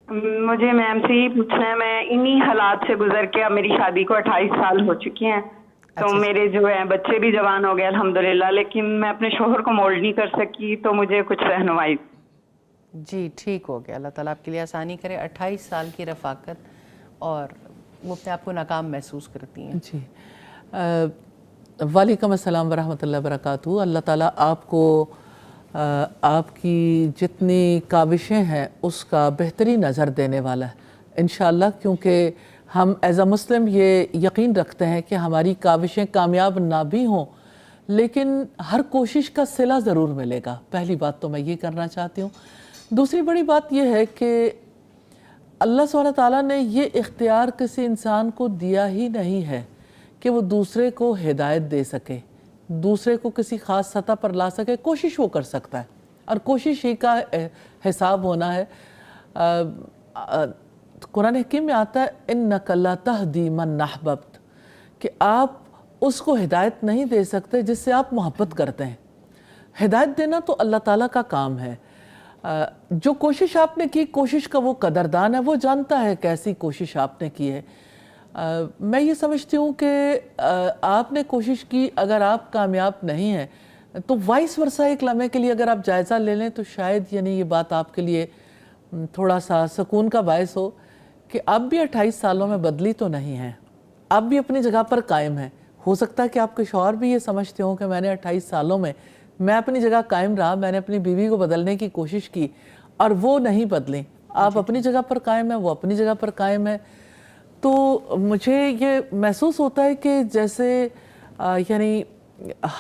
مجھے میم سے یہ پوچھنا ہے، میں انہی حالات سے گزر کے، اب میری شادی کو 28 سال ہو چکی ہیں، تو اچھا میرے جو ہے بچے بھی جوان ہو گئے الحمدللہ، لیکن میں اپنے شوہر کو مولڈ نہیں کر سکی، تو مجھے کچھ رہنمائی۔ جی ٹھیک ہو گیا، اللہ تعالیٰ آپ کے لیے آسانی کرے۔ 28 سال کی رفاقت اور وہ اپنے آپ کو ناکام محسوس کرتی ہیں۔ جی وعلیکم السلام ورحمۃ اللہ وبرکاتہ۔ اللہ تعالیٰ آپ کو آپ کی جتنی کاوشیں ہیں اس کا بہترین نظر دینے والا ہے انشاءاللہ، کیونکہ ہم ایز اے مسلم یہ یقین رکھتے ہیں کہ ہماری کاوشیں کامیاب نہ بھی ہوں لیکن ہر کوشش کا صلہ ضرور ملے گا۔ پہلی بات تو میں یہ کرنا چاہتی ہوں۔ دوسری بڑی بات یہ ہے کہ اللہ سبحانہ تعالیٰ نے یہ اختیار کسی انسان کو دیا ہی نہیں ہے کہ وہ دوسرے کو ہدایت دے سکے، دوسرے کو کسی خاص سطح پر لا سکے۔ کوشش وہ کر سکتا ہے اور کوشش ہی کا حساب ہونا ہے۔ قرآن حکیم میں آتا ہے اِنَّكَ لَا تَهْدِي مَن أَحْبَبْتَ، کہ آپ اس کو ہدایت نہیں دے سکتے جس سے آپ محبت کرتے ہیں۔ ہدایت دینا تو اللہ تعالیٰ کا کام ہے۔ جو کوشش آپ نے کی، کوشش کا وہ قدردان ہے، وہ جانتا ہے کیسی کوشش آپ نے کی ہے۔ میں یہ سمجھتی ہوں کہ آپ نے کوشش کی، اگر آپ کامیاب نہیں ہیں تو وائس ورثہ ایک لمحے کے لیے اگر آپ جائزہ لے لیں تو شاید یہ بات آپ کے لیے تھوڑا سا سکون کا باعث ہو کہ آپ بھی 28 سالوں میں بدلی تو نہیں ہیں، آپ بھی اپنی جگہ پر قائم ہیں۔ ہو سکتا ہے کہ آپ کے شوہر بھی یہ سمجھتے ہوں کہ میں نے 28 سالوں میں اپنی جگہ قائم رہا، میں نے اپنی بیوی کو بدلنے کی کوشش کی اور وہ نہیں بدلیں۔ آپ اپنی جگہ پر قائم ہیں، وہ اپنی جگہ پر قائم ہے۔ تو مجھے یہ محسوس ہوتا ہے کہ جیسے یعنی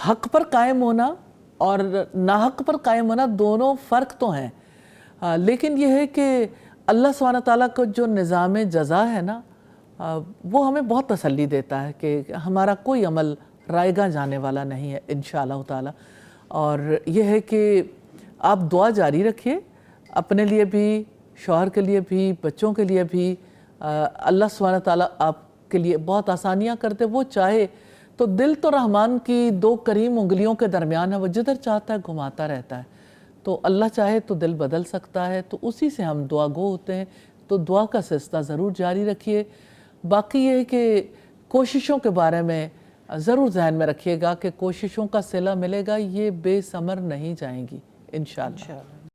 حق پر قائم ہونا اور ناحق پر قائم ہونا دونوں فرق تو ہیں، لیکن یہ ہے کہ اللہ سبحانہ تعالیٰ کا جو نظام جزا ہے نا، وہ ہمیں بہت تسلی دیتا ہے کہ ہمارا کوئی عمل رائے گاں جانے والا نہیں ہے انشاءاللہ تعالیٰ۔ اور یہ ہے کہ آپ دعا جاری رکھیے، اپنے لیے بھی، شوہر کے لیے بھی، بچوں کے لیے بھی۔ اللہ سبحانہ تعالیٰ آپ کے لیے بہت آسانیاں کرتے، وہ چاہے تو دل تو رحمان کی دو کریم انگلیوں کے درمیان ہے، وہ جدھر چاہتا ہے گھماتا رہتا ہے۔ تو اللہ چاہے تو دل بدل سکتا ہے، تو اسی سے ہم دعا گو ہوتے ہیں۔ تو دعا کا سلسلہ ضرور جاری رکھیے۔ باقی یہ ہے کہ کوششوں کے بارے میں ضرور ذہن میں رکھیے گا کہ کوششوں کا صلہ ملے گا، یہ بے ثمر نہیں جائیں گی انشاءاللہ۔